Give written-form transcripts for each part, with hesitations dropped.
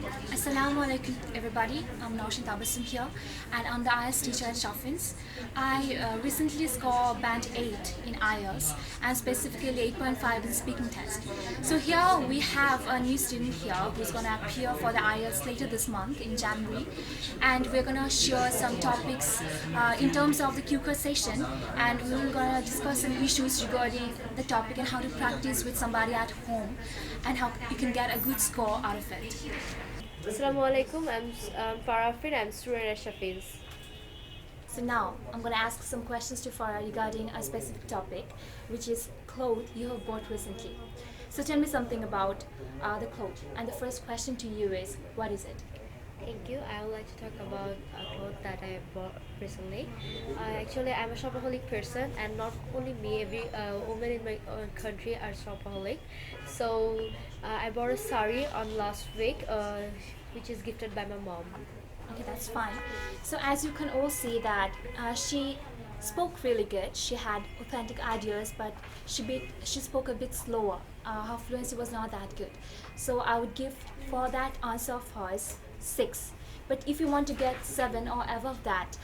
Assalamu alaikum everybody, I'm Naushin Tabassum here and I'm the IELTS teacher at SHAFIN'S. I recently scored band 8 in IELTS and specifically 8.5 in the speaking test. So here we have a new student here who's going to appear for the IELTS later this month in January, and we're going to share some topics in terms of the QQ session, and we're going to discuss some issues regarding the topic and how to practice with somebody at home and how you can get a good score out of it. Assalamu alaikum, I'm Farafin, I'm student at SHAFIN'S. So now I'm going to ask some questions to Farah regarding a specific topic, which is clothes you have bought recently. So tell me something about the clothes. And the first question to you is, what is it? Thank you. I would like to talk about a cloth that I bought recently. Actually, I'm a shopaholic person, and not only me, every woman in my country are shopaholic. So I bought a sari on last week, which is gifted by my mom. Okay, that's fine. So as you can all see that she spoke really good. She had authentic ideas, but she spoke a bit slower. Her fluency was not that good. So I would give for that answer of hers 6. But if you want to get 7 or above that,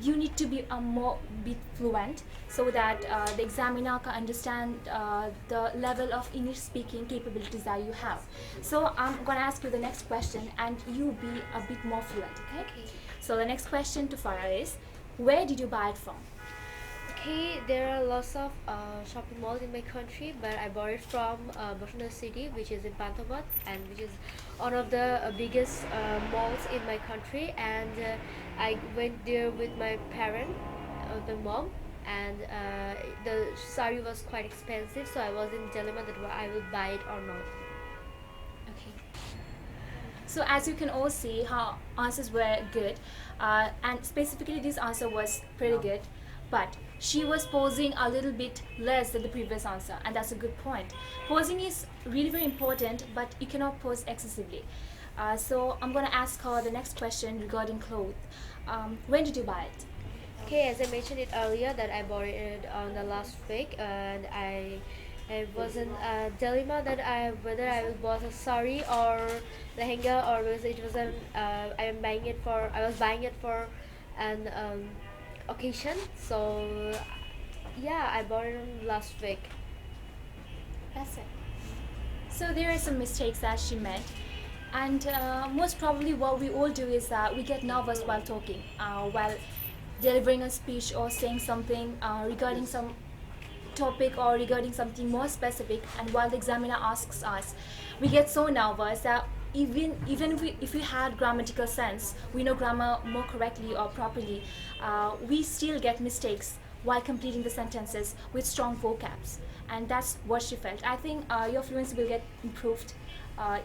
you need to be a more bit fluent so that the examiner can understand the level of English speaking capabilities that you have. So I'm gonna ask you the next question, and you be a bit more fluent. Okay. So the next question to Farah is, where did you buy it from? Okay, there are lots of shopping malls in my country, but I bought it from Boston City, which is in Panthabat, and which is one of the biggest malls in my country. And I went there with my parent, the mom, and the sari was quite expensive, so I was in dilemma that I will buy it or not. Okay. So as you can all see, her answers were good, and specifically this answer was pretty good, but she was posing a little bit less than the previous answer, and that's a good point. Posing is really very important, but you cannot pose excessively. So I'm gonna ask her the next question regarding clothes. When did you buy it? Okay, as I mentioned it earlier, that I bought it on the last week, and I was in a dilemma that whether I will buy a sari or lehenga, or was it was an I was buying it for an occasion. So yeah, I bought it on last week. That's it. So there are some mistakes that she made, and most probably what we all do is that we get nervous while talking, while delivering a speech or saying something regarding some topic or regarding something more specific, and while the examiner asks us, we get so nervous that even if we had grammatical sense, we know grammar more correctly or properly, we still get mistakes while completing the sentences with strong vocabs, and that's what she felt. I think your fluency will get improved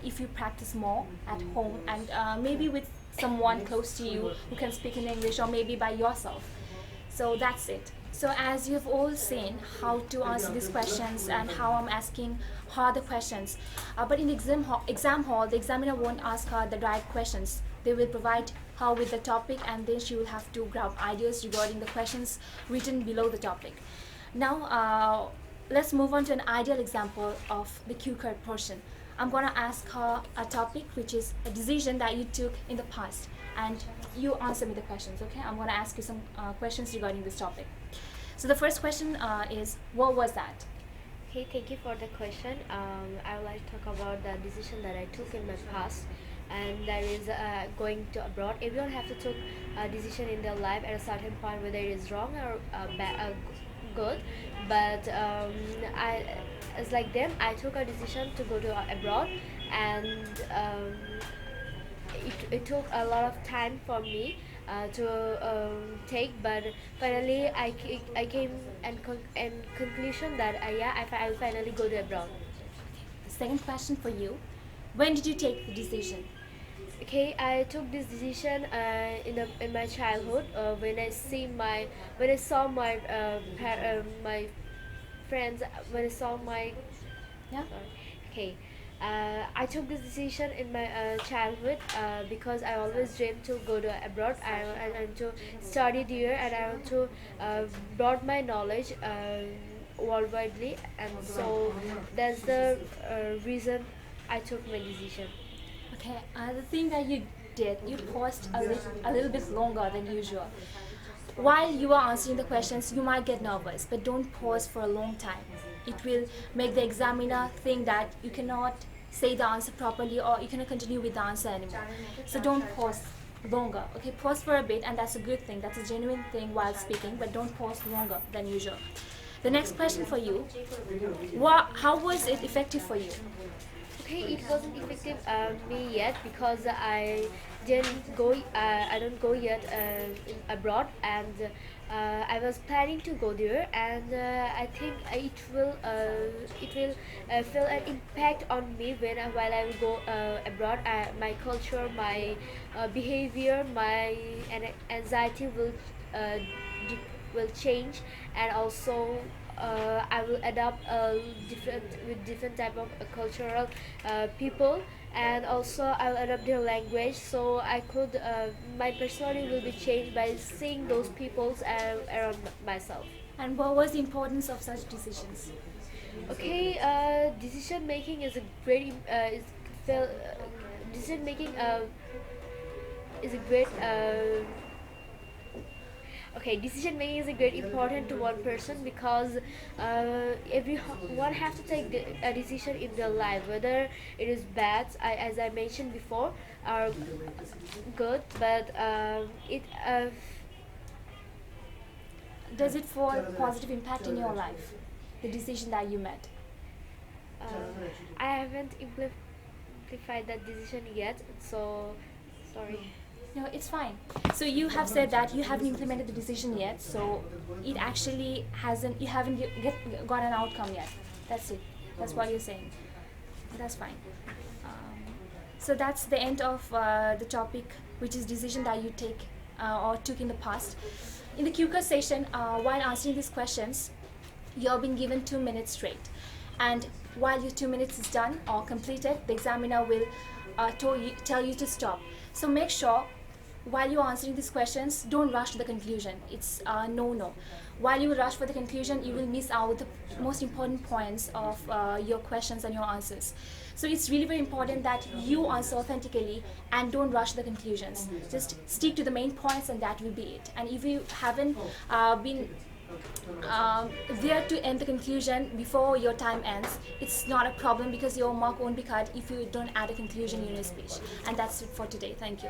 if you practice more at home, and maybe with someone close to you who can speak in English, or maybe by yourself. So that's it. So as you've all seen how to answer these questions and how I'm asking her the questions, but in exam hall, the examiner won't ask her the right questions. They will provide her with the topic, and then she will have to grab ideas regarding the questions written below the topic. Now let's move on to an ideal example of the Q card portion. I'm gonna ask her a topic which is a decision that you took in the past, and you answer me the questions. Okay, I'm gonna ask you some questions regarding this topic. So the first question is, what was that? Okay, thank you for the question. I would like to talk about the decision that I took in my past, and that is going to abroad. Everyone have to take a decision in their life at a certain point, whether it is wrong or good. But as like them, I took a decision to go to abroad, and it took a lot of time for me to take, but finally I came and conclusion that I'll finally go to abroad. The second question for you, when did you take the decision? Okay, I took this decision in my childhood, when I saw my friends, when I saw my Yeah. okay. I took this decision in my childhood, because I always dreamed to go to abroad. I want to study there, and I want to broaden my knowledge worldwidely, and so that's the reason I took my decision. Okay, the thing that you did, you paused a little bit longer than usual. While you are answering the questions, you might get nervous, but don't pause for a long time. It will make the examiner think that you cannot say the answer properly or you cannot continue with the answer anymore. So don't pause longer. Okay, pause for a bit, and that's a good thing. That's a genuine thing while speaking, but don't pause longer than usual. The next question for you: how was it effective for you? Okay, it wasn't effective me yet because I don't go yet abroad, and I was planning to go there, and I think it will feel an impact on me while I will go abroad. My culture, my behavior, my anxiety uh, will change, and also I will adapt different type of cultural people, and also I will adapt their language. So I could my personality will be changed by seeing those peoples around myself. And what was the importance of such decisions? Okay, decision making is a great decision making is a great okay, decision making is a great important to one person because everyone have to take a decision in their life, whether it is bad, as I mentioned before, or good, but it Does it fall positive impact in your life, the decision that you made? uh, I haven't implemented that decision yet, so sorry. No, it's fine. So you have said that you haven't implemented the decision yet, so it actually hasn't, you haven't got an outcome yet. That's it. That's what you're saying. That's fine. So that's the end of the topic, which is decision that you take or took in the past. In the QCA session, while answering these questions, you're being given 2 minutes straight, and while your 2 minutes is done or completed, the examiner will tell you to stop. So make sure while you're answering these questions, don't rush to the conclusion. It's no. While you rush for the conclusion, you will miss out the most important points of your questions and your answers. So it's really very important that you answer authentically and don't rush the conclusions. Just stick to the main points, and that will be it. And if you haven't been there to end the conclusion before your time ends, it's not a problem because your mark won't be cut if you don't add a conclusion in your speech. And that's it for today. Thank you.